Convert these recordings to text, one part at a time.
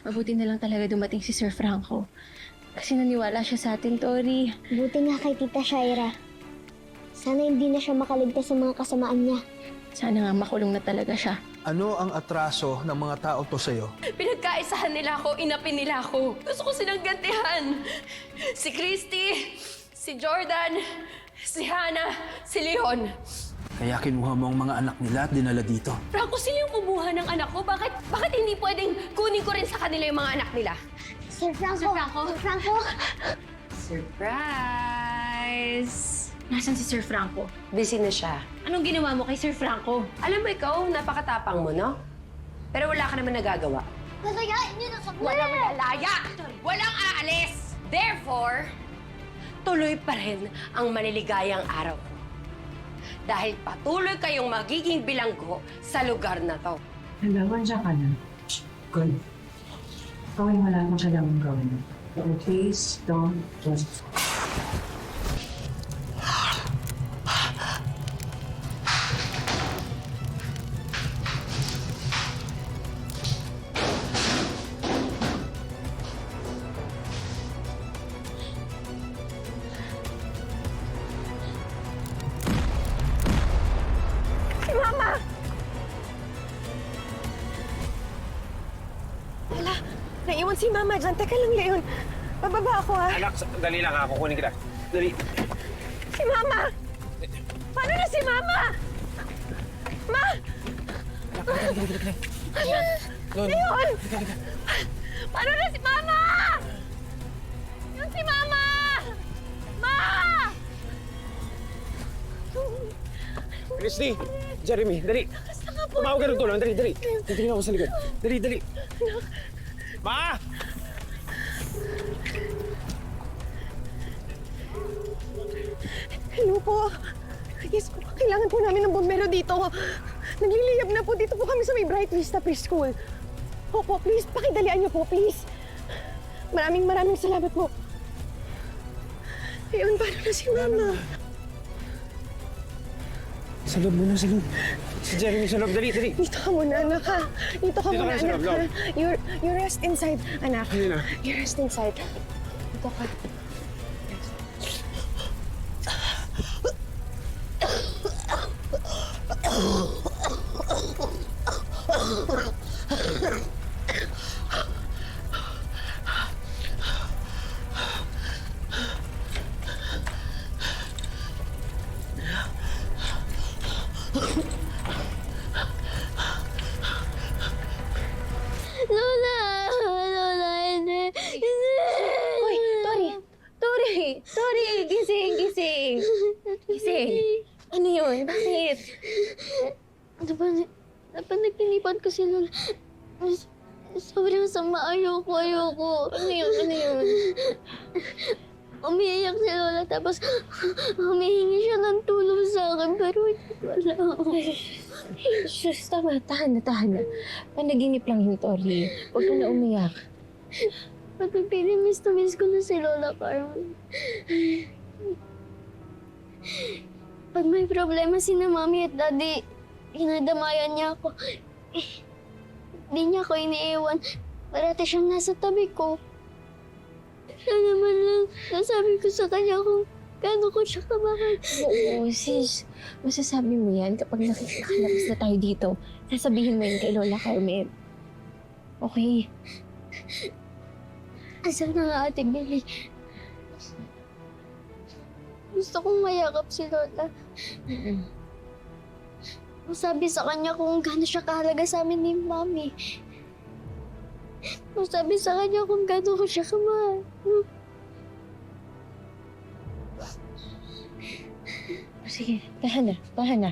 Mabuti na lang talaga dumating si Sir Franco. Kasi naniwala siya sa atin, Tori. Buti nga kay Tita Shaira. Sana hindi na siya makaligtas sa mga kasamaan niya. Sana nga makulong na talaga siya. Ano ang atraso ng mga tao to sa'yo? Pinagkaisahan nila ako, inapin nila ako. Gusto ko silang gantihan. Si Christy, si Jordan, si Hannah, si Leon. Kaya kinuha mo ang mga anak nila at dinala dito. Franco, sila yung kumuha ng anak ko. Bakit hindi pwedeng kunin ko rin sa kanila yung mga anak nila? Sir Franco! Sir Franco! Sir Franco! Surprise! Nasaan si Sir Franco? Busy na siya. Anong ginawa mo kay Sir Franco? Alam mo ikaw, napakatapang mo, no? Pero wala ka naman nagagawa. Lalayain niyo na kami! Walang lalaya! Walang aalis! Therefore, tuloy pa rin ang maliligayang araw ko. Dahil patuloy kayong magiging bilanggo sa lugar na to. Hello, andiyan ka na. Good. Gawin mo lang ang kailangan gawin. But please don't just... Naiwan si Mama dyan. Teka lang, Leon. Bababa ako, ha? Anak, dali lang ha. Kukunin kita. Dali. Si Mama! Paano na si Mama? Ma! Leon! Paano na si Mama? Yung si Mama! Ma! Christy! Jeremy, dali! Tumawag ka ng tulong. Dali, dali. Titignan ako sa likod. Dali, dali. Ma! Hello po. Yes po, kailangan po namin ng bombero dito. Nagliliyab na po dito po kami sa may Bright Vista Preschool. Opo, please, pakidalian niyo po, please. Maraming salamat po. Ayun, paano na si Mama? Sa loob muna, sa loob. Si Jeremy sa loob. Dali, dali. Dito ka muna, anak, ha? Dito ka Dito muna, ka sa anak, loob. ha? You rest inside, anak. Hindi na. You rest inside. Dito ka. Lola! Lola, hindi! Hoy, Tori! Tori! Tori! Gising! Gising! Gising! Ano yun? Bakit? Napanaginipan ko si Lola. Sobrang sama. Ayoko. Ano yun? Ano yun? Umiiyak si Lola tapos humihingi siya ng tulong sa akin pero wala ako. Sus, tama. Tahan na. Panaginip lang yun, Tori. Huwag ka na umiyak. Pati pinimiss to miss ko na si Lola Carmen. Pag may problema si na Mami at Daddy, hinadamayan niya ako. Di niya ako iniiwan. Parati siyang nasa tabi ko. Siya naman lang nasabi ko sa kanya kung gaano ko siya kamahal. Oo, sis. Masasabi mo yan kapag nakalabas na tayo dito. Sasabihin mo yun kay Lola Carmen. Okay? Asan na nga Ate Billy? Gusto kong mayakap si Lola. Masabi sa kanya kung gaano siya kahalaga sa amin ni Mami. Masabi sa kanya kung gaano ko siya kamahal. Sige, tahan na.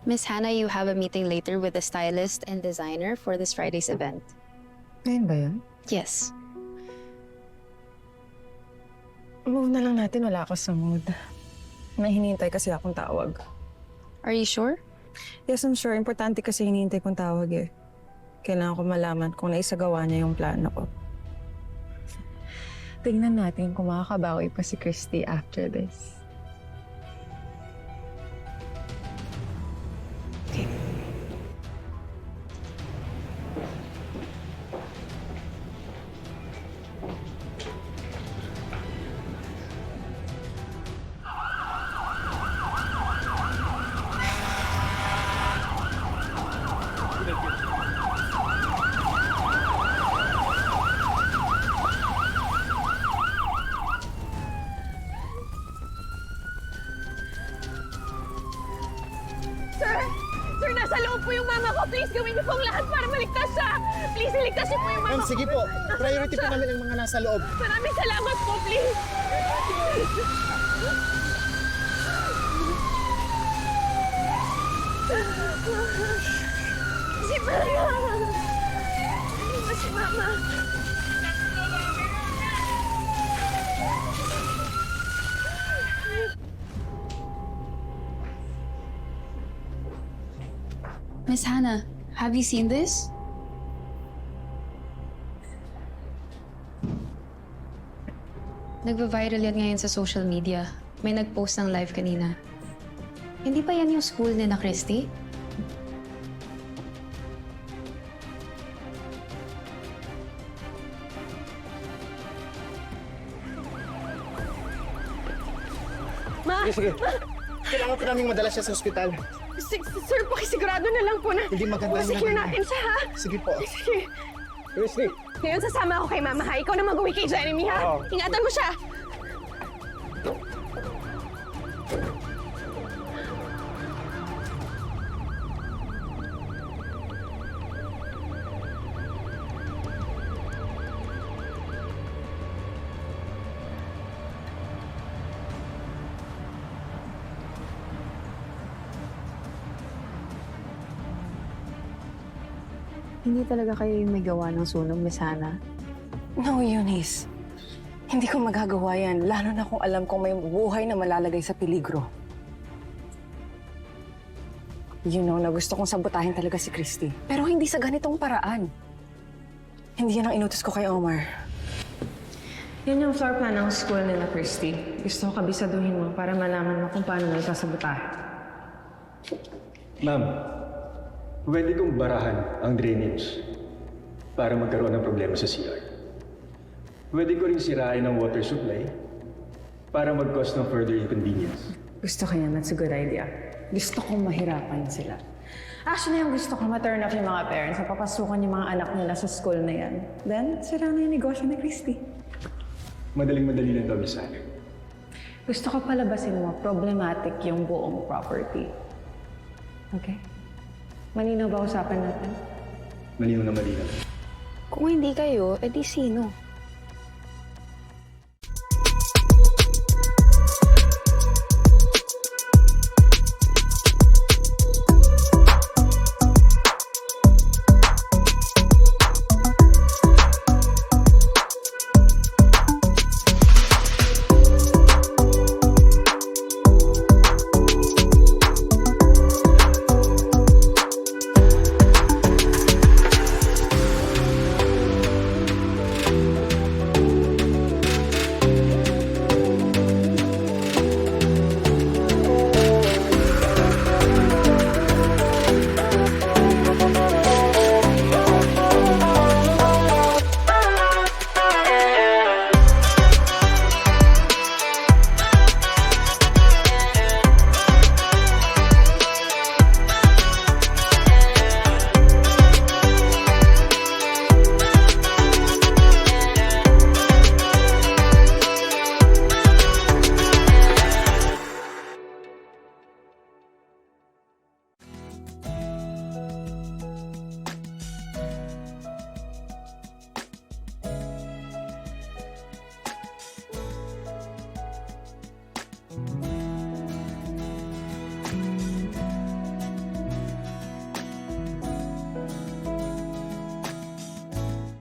Miss Hannah, you have a meeting later with the stylist and designer for this Friday's event. Ngayon ba yun? Yes. Move na lang natin, wala ako sa mood. May hinihintay kasi akong tawag. Are you sure? Yes, I'm sure. Importante kasi hinihintay kong tawag eh. Kailangan ko malaman kung naisagawa niya yung plano ko. Tingnan natin kung makakabawi pa si Christy after this. Sir, nasa loob po yung mama ko. Please, gawin niyo po ang lahat para maligtas siya. Please, iligtas niyo po yung mama Ma'am, ko. sige po. Priority po namin ang mga nasa loob. Maraming salamat po, please. Si Mama. Si Mama. Miss Hannah, have you seen this? Nagva-viral yan ngayon sa social media. May nag-post ng live kanina. Hindi pa yan yung school ni na Christy? Ma! Sige. Kailangan po namin madala siya sa ospital. Sir, pakisigurado na lang po na Hindi maganda yung secure naging- natin siya, ha? Sige po. Sige. Christy! Ngayon sasama ako kay Mama, ha? Ikaw na mag-uwi kay Jeremy, ha? Oo. Ingatan mo siya. Hindi talaga kayo yung may gawa ng sunog, Miss Hannah. No, Eunice. Hindi ko magagawa yan, lalo na kung alam kong may buhay na malalagay sa peligro. You know na gusto kong sabotahin talaga si Christy. Pero hindi sa ganitong paraan. Hindi yan ang inutos ko kay Omar. Yan yung floor plan ng school nila, Christy. Gusto ko kabisaduhin mo para malaman mo kung paano mo isasabotahe. Ma'am, pwede kong barahan ang drainage para magkaroon ng problema sa CR. Pwede ko rin sirain ang water supply para mag-cause ng further inconvenience. Gusto ko yan, that's a good idea. Gusto kong mahirapan sila. Actually, yung gusto ko ma-turn off yung mga parents na papasukan yung mga anak nila sa school na yan. Then, sira na yung negosyo ni Christy. Madaling-madali lang daw, Miss Hannah. Gusto ko palabasin mo, problematic yung buong property. Okay? Malinaw ba usapan natin? Malinaw na malinaw. Kung hindi kayo, edi sino?